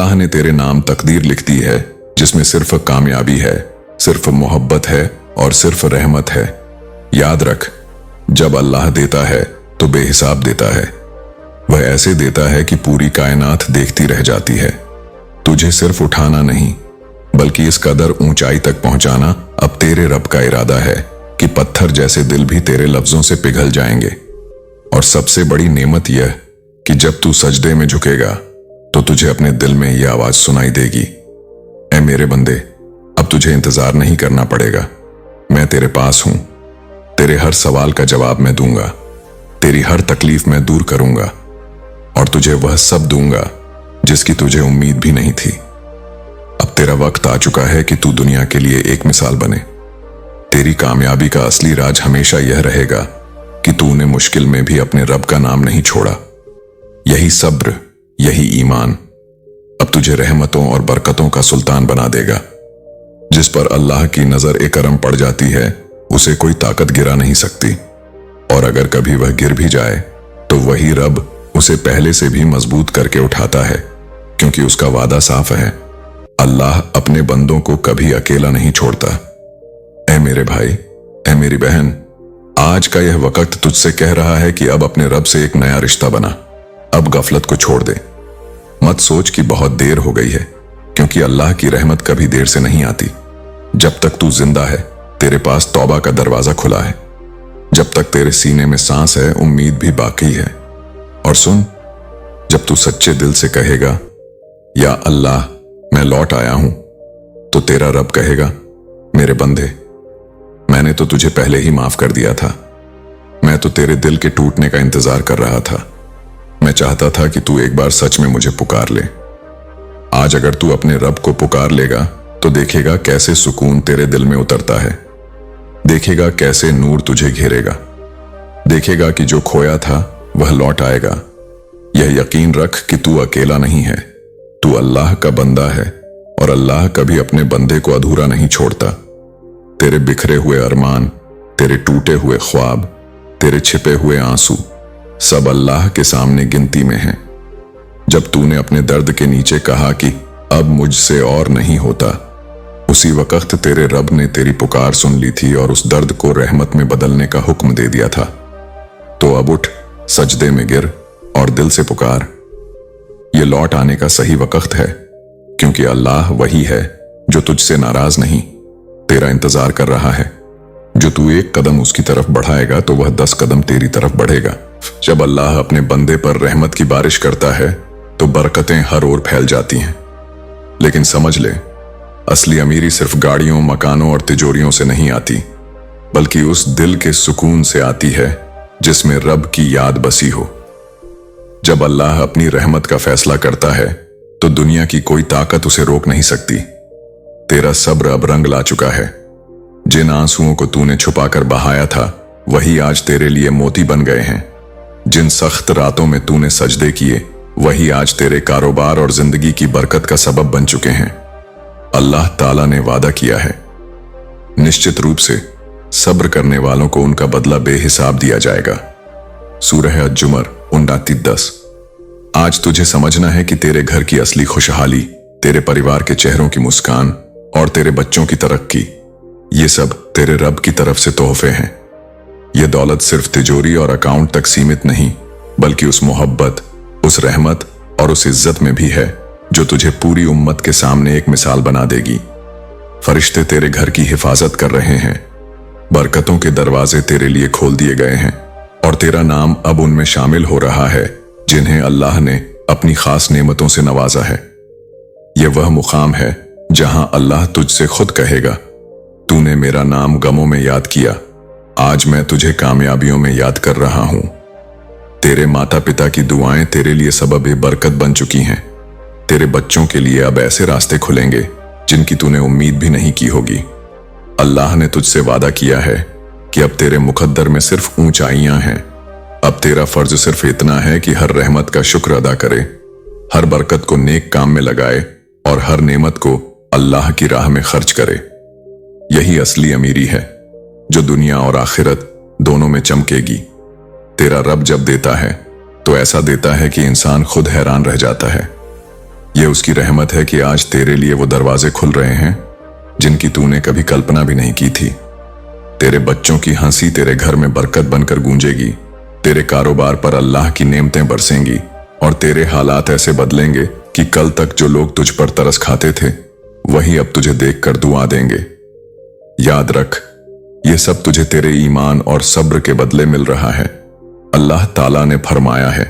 अल्लाह ने तेरे नाम तकदीर लिख दी है, जिसमें सिर्फ कामयाबी है, सिर्फ मोहब्बत है और सिर्फ रहमत है। याद रख, जब अल्लाह देता है तो बेहिसाब देता है। वह ऐसे देता है कि पूरी कायनात देखती रह जाती है। तुझे सिर्फ उठाना नहीं, बल्कि इस कदर ऊंचाई तक पहुंचाना अब तेरे रब का इरादा है कि पत्थर जैसे दिल भी तेरे लफ्जों से पिघल जाएंगे। और सबसे बड़ी नेमत यह कि जब तू सजदे में झुकेगा तो तुझे अपने दिल में यह आवाज सुनाई देगी, ऐ मेरे बंदे, अब तुझे इंतजार नहीं करना पड़ेगा, मैं तेरे पास हूं। तेरे हर सवाल का जवाब मैं दूंगा, तेरी हर तकलीफ मैं दूर करूंगा और तुझे वह सब दूंगा जिसकी तुझे उम्मीद भी नहीं थी। अब तेरा वक्त आ चुका है कि तू दुनिया के लिए एक मिसाल बने। तेरी कामयाबी का असली राज हमेशा यह रहेगा कि तूने मुश्किल में भी अपने रब का नाम नहीं छोड़ा। यही सब्र, यही ईमान अब तुझे रहमतों और बरकतों का सुल्तान बना देगा। जिस पर अल्लाह की नजर ए करम पड़ जाती है, उसे कोई ताकत गिरा नहीं सकती। और अगर कभी वह गिर भी जाए तो वही रब उसे पहले से भी मजबूत करके उठाता है, क्योंकि उसका वादा साफ है, अल्लाह अपने बंदों को कभी अकेला नहीं छोड़ता। ऐ मेरे भाई, ऐ मेरी बहन, आज का यह वक्त तुझसे कह रहा है कि अब अपने रब से एक नया रिश्ता बना। अब गफलत को छोड़ दे। मत सोच कि बहुत देर हो गई है, क्योंकि अल्लाह की रहमत कभी देर से नहीं आती। जब तक तू जिंदा है, तेरे पास तौबा का दरवाजा खुला है। जब तक तेरे सीने में सांस है, उम्मीद भी बाकी है। और सुन, जब तू सच्चे दिल से कहेगा, या अल्लाह मैं लौट आया हूं, तो तेरा रब कहेगा, मेरे बंदे, मैंने तो तुझे पहले ही माफ कर दिया था। मैं तो तेरे दिल के टूटने का इंतजार कर रहा था। मैं चाहता था कि तू एक बार सच में मुझे पुकार ले। आज अगर तू अपने रब को पुकार लेगा तो देखेगा कैसे सुकून तेरे दिल में उतरता है। देखेगा कैसे नूर तुझे घेरेगा। देखेगा कि जो खोया था वह लौट आएगा। यह यकीन रख कि तू अकेला नहीं है, तू अल्लाह का बंदा है और अल्लाह कभी अपने बंदे को अधूरा नहीं छोड़ता। तेरे बिखरे हुए अरमान, तेरे टूटे हुए ख्वाब, तेरे छिपे हुए आंसू सब अल्लाह के सामने गिनती में हैं। जब तूने अपने दर्द के नीचे कहा कि अब मुझसे और नहीं होता, उसी वक्त तेरे रब ने तेरी पुकार सुन ली थी और उस दर्द को रहमत में बदलने का हुक्म दे दिया था। तो अब उठ, सजदे में गिर और दिल से पुकार। ये लौट आने का सही वक्त है, क्योंकि अल्लाह वही है जो तुझसे नाराज नहीं, तेरा इंतजार कर रहा है। जो तू एक कदम उसकी तरफ बढ़ाएगा तो वह 10 कदम तेरी तरफ बढ़ेगा। जब अल्लाह अपने बंदे पर रहमत की बारिश करता है तो बरकतें हर ओर फैल जाती हैं। लेकिन समझ ले, असली अमीरी सिर्फ गाड़ियों, मकानों और तिजोरियों से नहीं आती, बल्कि उस दिल के सुकून से आती है जिसमें रब की याद बसी हो। जब अल्लाह अपनी रहमत का फैसला करता है तो दुनिया की कोई ताकत उसे रोक नहीं सकती। तेरा सब्र अब रंग ला चुका है। जिन आंसुओं को तूने छुपाकर बहाया था, वही आज तेरे लिए मोती बन गए हैं। जिन सख्त रातों में तूने सजदे किए, वही आज तेरे कारोबार और जिंदगी की बरकत का सबब बन चुके हैं। अल्लाह ताला ने वादा किया है, निश्चित रूप से सब्र करने वालों को उनका बदला बेहिसाब दिया जाएगा। सूरह अज-जुमर 29:10। आज तुझे समझना है कि तेरे घर की असली खुशहाली, तेरे परिवार के चेहरों की मुस्कान और तेरे बच्चों की तरक्की, ये सब तेरे रब की तरफ से तोहफे हैं। ये दौलत सिर्फ तिजोरी और अकाउंट तक सीमित नहीं, बल्कि उस मोहब्बत, उस रहमत और उस इज्जत में भी है जो तुझे पूरी उम्मत के सामने एक मिसाल बना देगी। फरिश्ते तेरे घर की हिफाजत कर रहे हैं, बरकतों के दरवाजे तेरे लिए खोल दिए गए हैं और तेरा नाम अब उनमें शामिल हो रहा है जिन्हें अल्लाह ने अपनी खास नेमतों से नवाजा है। यह वह मुकाम है जहां अल्लाह तुझसे खुद कहेगा, तूने मेरा नाम गमों में याद किया, आज मैं तुझे कामयाबियों में याद कर रहा हूं। तेरे माता पिता की दुआएं तेरे लिए सबब बरकत बन चुकी हैं। तेरे बच्चों के लिए अब ऐसे रास्ते खुलेंगे जिनकी तूने उम्मीद भी नहीं की होगी। अल्लाह ने तुझसे वादा किया है कि अब तेरे मुकद्दर में सिर्फ ऊंचाइयां हैं। अब तेरा फर्ज सिर्फ इतना है कि हर रहमत का शुक्र अदा करे, हर बरकत को नेक काम में लगाए और हर नेमत को अल्लाह की राह में खर्च करे। यही असली अमीरी है जो दुनिया और आखिरत दोनों में चमकेगी। तेरा रब जब देता है तो ऐसा देता है कि इंसान खुद हैरान रह जाता है। ये उसकी रहमत है कि आज तेरे लिए वो दरवाजे खुल रहे हैं जिनकी तूने कभी कल्पना भी नहीं की थी। तेरे बच्चों की हंसी तेरे घर में बरकत बनकर गूंजेगी, तेरे कारोबार पर अल्लाह की नेमतें बरसेंगी और तेरे हालात ऐसे बदलेंगे कि कल तक जो लोग तुझ पर तरस खाते थे वही अब तुझे देखकर दुआ देंगे। याद रख, ये सब तुझे तेरे ईमान और सब्र के बदले मिल रहा है। अल्लाह ताला ने फरमाया है,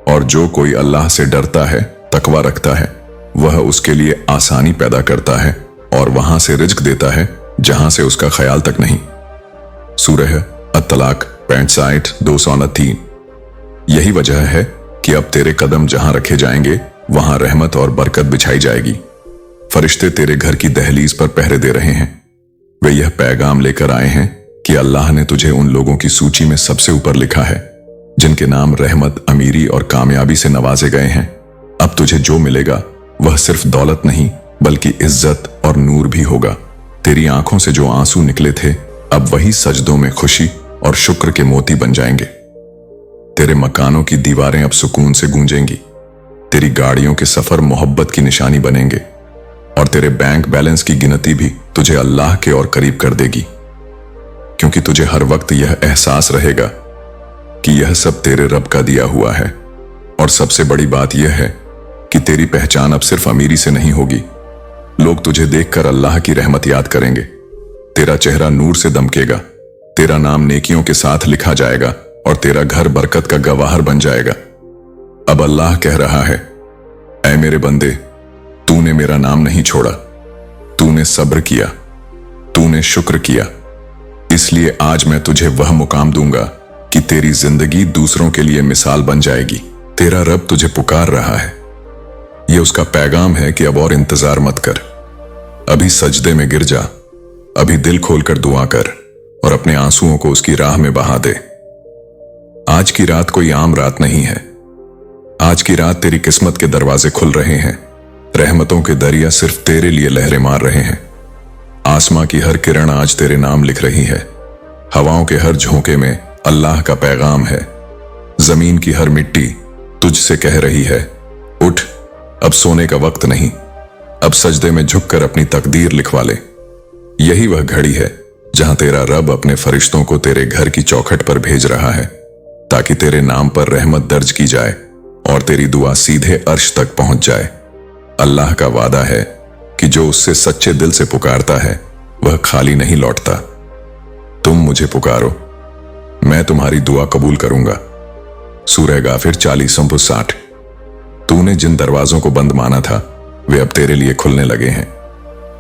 और जो कोई अल्लाह से डरता है, तकवा रखता है, वह उसके लिए आसानी पैदा करता है और वहां से रिज्क देता है जहां से उसका ख्याल तक नहीं। सूरह अत-तलाक 65-229। यही वजह है कि अब तेरे कदम जहां रखे जाएंगे वहां रहमत और बरकत बिछाई जाएगी। फरिश्ते तेरे घर की दहलीज पर पहरे दे रहे हैं। वे यह पैगाम लेकर आए हैं कि अल्लाह ने तुझे उन लोगों की सूची में सबसे ऊपर लिखा है जिनके नाम रहमत, अमीरी और कामयाबी से नवाजे गए हैं। अब तुझे जो मिलेगा वह सिर्फ दौलत नहीं बल्कि इज्जत और नूर भी होगा। तेरी आंखों से जो आंसू निकले थे अब वही सजदों में खुशी और शुक्र के मोती बन जाएंगे। तेरे मकानों की दीवारें अब सुकून से गूंजेंगी, तेरी गाड़ियों के सफर मोहब्बत की निशानी बनेंगे और तेरे बैंक बैलेंस की गिनती भी तुझे अल्लाह के और करीब कर देगी, क्योंकि तुझे हर वक्त यह एहसास रहेगा कि यह सब तेरे रब का दिया हुआ है। और सबसे बड़ी बात यह है कि तेरी पहचान अब सिर्फ अमीरी से नहीं होगी। लोग तुझे देखकर अल्लाह की रहमत याद करेंगे, तेरा चेहरा नूर से दमकेगा, तेरा नाम नेकियों के साथ लिखा जाएगा और तेरा घर बरकत का गवाहर बन जाएगा। अब अल्लाह कह रहा है, ऐ मेरे बंदे, तूने मेरा नाम नहीं छोड़ा, तूने सब्र किया, तूने शुक्र किया, इसलिए आज मैं तुझे वह मुकाम दूंगा कि तेरी जिंदगी दूसरों के लिए मिसाल बन जाएगी। तेरा रब तुझे पुकार रहा है। यह उसका पैगाम है कि अब और इंतजार मत कर, अभी सजदे में गिर जा, अभी दिल खोलकर दुआ कर और अपने आंसुओं को उसकी राह में बहा दे। आज की रात कोई आम रात नहीं है। आज की रात तेरी किस्मत के दरवाजे खुल रहे हैं, रहमतों के दरिया सिर्फ तेरे लिए लहरें मार रहे हैं। आसमां की हर किरण आज तेरे नाम लिख रही है, हवाओं के हर झोंके में अल्लाह का पैगाम है। जमीन की हर मिट्टी तुझसे कह रही है, उठ, अब सोने का वक्त नहीं, अब सजदे में झुककर अपनी तकदीर लिखवा ले। यही वह घड़ी है जहां तेरा रब अपने फरिश्तों को तेरे घर की चौखट पर भेज रहा है ताकि तेरे नाम पर रहमत दर्ज की जाए और तेरी दुआ सीधे अर्श तक पहुंच जाए। अल्लाह का वादा है कि जो उससे सच्चे दिल से पुकारता है वह खाली नहीं लौटता। तुम मुझे पुकारो, मैं तुम्हारी दुआ कबूल करूंगा। सूरह गाफिर 40-60। तूने जिन दरवाजों को बंद माना था वे अब तेरे लिए खुलने लगे हैं।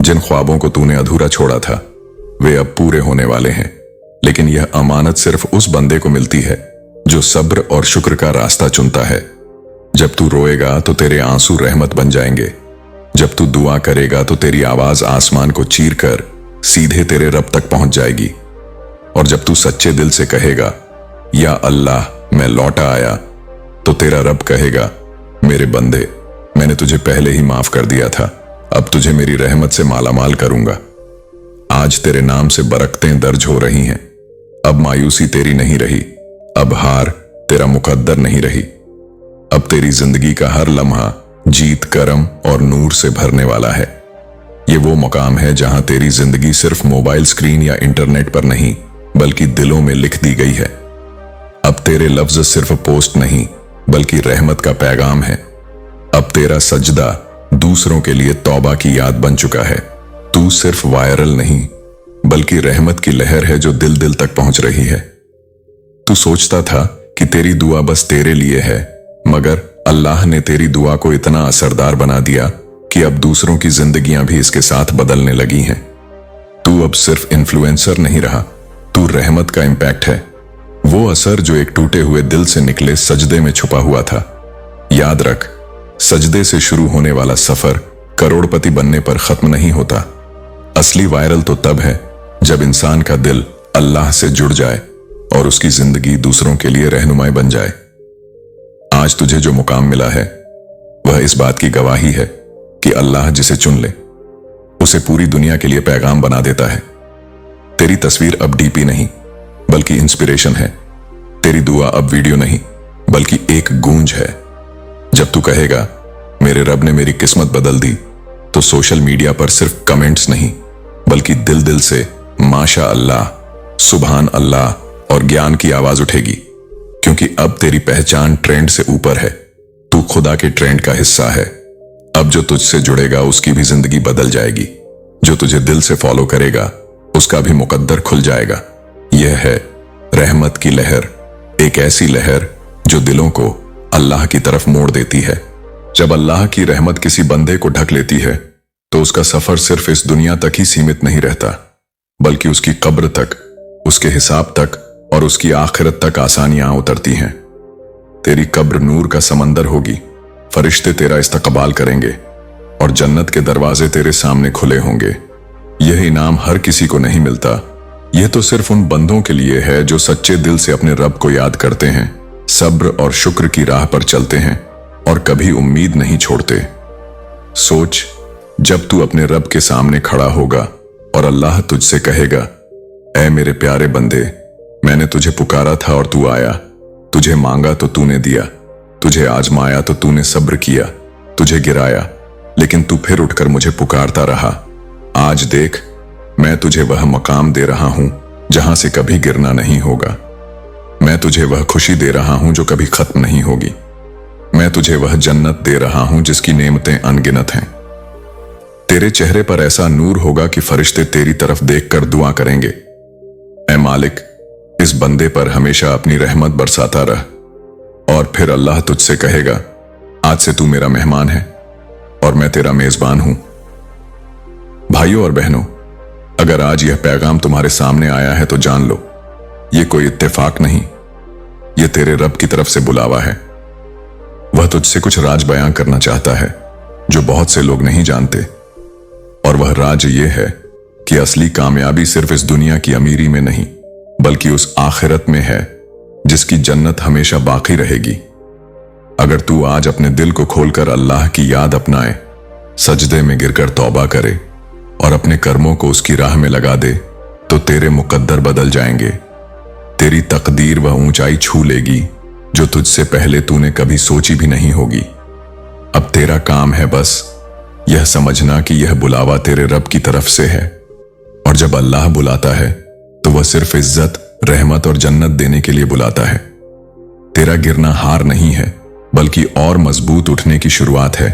जिन ख्वाबों को तूने अधूरा छोड़ा था वे अब पूरे होने वाले हैं। लेकिन यह अमानत सिर्फ उस बंदे को मिलती है जो सब्र और शुक्र का रास्ता चुनता है। जब तू रोएगा तो तेरे आंसू रहमत बन जाएंगे, जब तू दुआ करेगा तो तेरी आवाज आसमान को चीर कर सीधे तेरे रब तक पहुंच जाएगी, और जब तू सच्चे दिल से कहेगा, या अल्लाह मैं लौटा आया, तो तेरा रब कहेगा, मेरे बंदे, मैंने तुझे पहले ही माफ कर दिया था, अब तुझे मेरी रहमत से मालामाल करूंगा। आज तेरे नाम से बरकतें दर्ज हो रही हैं। अब मायूसी तेरी नहीं रही, अब हार तेरा मुकद्दर नहीं रही। अब तेरी जिंदगी का हर लम्हा जीत, करम और नूर से भरने वाला है। ये वो मुकाम है जहां तेरी जिंदगी सिर्फ मोबाइल स्क्रीन या इंटरनेट पर नहीं बल्कि दिलों में लिख दी गई है। अब तेरे लफ्ज सिर्फ पोस्ट नहीं बल्कि रहमत का पैगाम है। अब तेरा सजदा दूसरों के लिए तौबा की याद बन चुका है। तू सिर्फ वायरल नहीं बल्कि रहमत की लहर है जो दिल दिल तक पहुंच रही है। तू सोचता था कि तेरी दुआ बस तेरे लिए है, मगर अल्लाह ने तेरी दुआ को इतना असरदार बना दिया कि अब दूसरों की जिंदगियां भी इसके साथ बदलने लगी हैं। तू अब सिर्फ इन्फ्लुएंसर नहीं रहा, तू रहमत का इंपैक्ट है। वो असर जो एक टूटे हुए दिल से निकले सजदे में छुपा हुआ था। याद रख, सजदे से शुरू होने वाला सफर करोड़पति बनने पर खत्म नहीं होता। असली वायरल तो तब है जब इंसान का दिल अल्लाह से जुड़ जाए और उसकी जिंदगी दूसरों के लिए रहनुमाई बन जाए। आज तुझे जो मुकाम मिला है वह इस बात की गवाही है कि अल्लाह जिसे चुन ले उसे पूरी दुनिया के लिए पैगाम बना देता है। तेरी तस्वीर अब डीपी नहीं बल्कि इंस्पिरेशन है। तेरी दुआ अब वीडियो नहीं बल्कि एक गूंज है। जब तू कहेगा, मेरे रब ने मेरी किस्मत बदल दी, तो सोशल मीडिया पर सिर्फ कमेंट्स नहीं बल्कि दिल दिल से माशा अल्लाह, सुभान अल्लाह और ज्ञान की आवाज उठेगी। क्योंकि अब तेरी पहचान ट्रेंड से ऊपर है, तू खुदा के ट्रेंड का हिस्सा है। अब जो तुझसे जुड़ेगा उसकी भी जिंदगी बदल जाएगी, जो तुझे दिल से फॉलो करेगा उसका भी मुकद्दर खुल जाएगा। यह है रहमत की लहर, एक ऐसी लहर जो दिलों को अल्लाह की तरफ मोड़ देती है। जब अल्लाह की रहमत किसी बंदे को ढक लेती है तो उसका सफर सिर्फ इस दुनिया तक ही सीमित नहीं रहता, बल्कि उसकी कब्र तक, उसके हिसाब तक और उसकी आखिरत तक आसानियां उतरती हैं। तेरी कब्र नूर का समंदर होगी, फरिश्ते तेरा इस्तकबाल करेंगे और जन्नत के दरवाजे तेरे सामने खुले होंगे। यह इनाम हर किसी को नहीं मिलता, यह तो सिर्फ उन बंदों के लिए है जो सच्चे दिल से अपने रब को याद करते हैं, सब्र और शुक्र की राह पर चलते हैं और कभी उम्मीद नहीं छोड़ते। सोच, जब तू अपने रब के सामने खड़ा होगा और अल्लाह तुझसे कहेगा, ऐ मेरे प्यारे बंदे, मैंने तुझे पुकारा था और तू आया, तुझे मांगा तो तूने दिया, तुझे आजमाया तो तूने सब्र किया, तुझे गिराया लेकिन तू फिर उठकर मुझे पुकारता रहा। आज देख, मैं तुझे वह मकाम दे रहा हूं जहां से कभी गिरना नहीं होगा। मैं तुझे वह खुशी दे रहा हूं जो कभी खत्म नहीं होगी। मैं तुझे वह जन्नत दे रहा हूं जिसकी नेमतें अनगिनत हैं। तेरे चेहरे पर ऐसा नूर होगा कि फरिश्ते तेरी तरफ देखकर दुआ करेंगे, ऐ मालिक, इस बंदे पर हमेशा अपनी रहमत बरसाता रह। और फिर अल्लाह तुझसे कहेगा, आज से तू मेरा मेहमान है और मैं तेरा मेजबान हूं। भाइयों और बहनों, अगर आज यह पैगाम तुम्हारे सामने आया है तो जान लो, यह कोई इत्तेफाक नहीं, यह तेरे रब की तरफ से बुलावा है। वह तुझसे कुछ राज बयां करना चाहता है जो बहुत से लोग नहीं जानते, और वह राज यह है कि असली कामयाबी सिर्फ इस दुनिया की अमीरी में नहीं बल्कि उस आखिरत में है जिसकी जन्नत हमेशा बाकी रहेगी। अगर तू आज अपने दिल को खोलकर अल्लाह की याद अपनाए, सजदे में गिरकर तौबा करे और अपने कर्मों को उसकी राह में लगा दे, तो तेरे मुकद्दर बदल जाएंगे। तेरी तकदीर वह ऊंचाई छू लेगी जो तुझसे पहले तूने कभी सोची भी नहीं होगी। अब तेरा काम है बस यह समझना कि यह बुलावा तेरे रब की तरफ से है, और जब अल्लाह बुलाता है तो वह सिर्फ इज्जत, रहमत और जन्नत देने के लिए बुलाता है। तेरा गिरना हार नहीं है बल्कि और मजबूत उठने की शुरुआत है।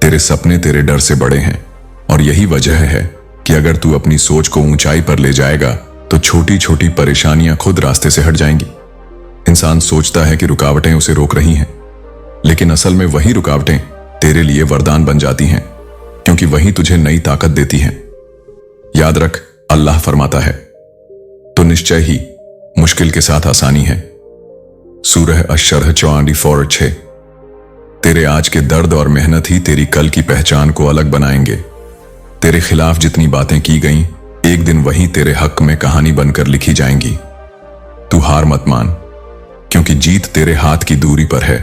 तेरे सपने तेरे डर से बड़े हैं, और यही वजह है कि अगर तू अपनी सोच को ऊंचाई पर ले जाएगा तो छोटी छोटी परेशानियां खुद रास्ते से हट जाएंगी। इंसान सोचता है कि रुकावटें उसे रोक रही हैं, लेकिन असल में वही रुकावटें तेरे लिए वरदान बन जाती हैं, क्योंकि वही तुझे नई ताकत देती हैं। याद रख, अल्लाह फरमाता है तो निश्चय ही मुश्किल के साथ आसानी है। सूरह अश-शरह 44:6। तेरे आज के दर्द और मेहनत ही तेरी कल की पहचान को अलग बनाएंगे। तेरे खिलाफ जितनी बातें की गईं, एक दिन वही तेरे हक में कहानी बनकर लिखी जाएंगी। तू हार मत मान, क्योंकि जीत तेरे हाथ की दूरी पर है।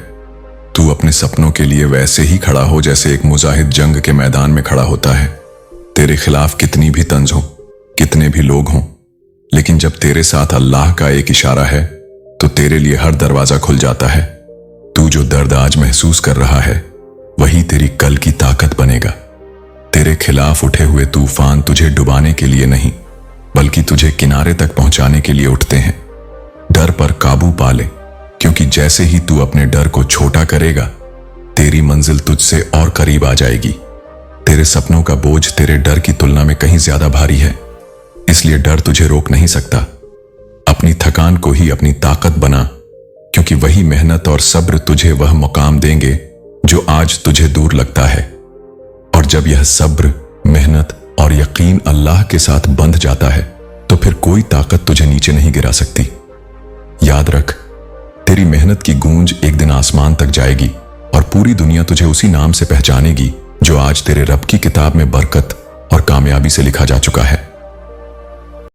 तू अपने सपनों के लिए वैसे ही खड़ा हो जैसे एक मुजाहिद जंग के मैदान में खड़ा होता है। तेरे खिलाफ कितनी भी तंज हो, कितने भी लोग हों, लेकिन जब तेरे साथ अल्लाह का एक इशारा है तो तेरे लिए हर दरवाजा खुल जाता है। तू जो दर्द आज महसूस कर रहा है वही तेरी कल की ताकत बनेगा। तेरे खिलाफ उठे हुए तूफान तुझे डुबाने के लिए नहीं बल्कि तुझे किनारे तक पहुंचाने के लिए उठते हैं। डर पर काबू पा ले, क्योंकि जैसे ही तू अपने डर को छोटा करेगा, तेरी मंजिल तुझसे और करीब आ जाएगी। तेरे सपनों का बोझ तेरे डर की तुलना में कहीं ज्यादा भारी है, इसलिए डर तुझे रोक नहीं सकता। अपनी थकान को ही अपनी ताकत बना, क्योंकि वही मेहनत और सब्र तुझे वह मुकाम देंगे जो आज तुझे दूर लगता है। और जब यह सब्र, मेहनत और यकीन अल्लाह के साथ बंध जाता है तो फिर कोई ताकत तुझे नीचे नहीं गिरा सकती। याद रख, तेरी मेहनत की गूंज एक दिन आसमान तक जाएगी और पूरी दुनिया तुझे उसी नाम से पहचानेगी जो आज तेरे रब की किताब में बरकत और कामयाबी से लिखा जा चुका है।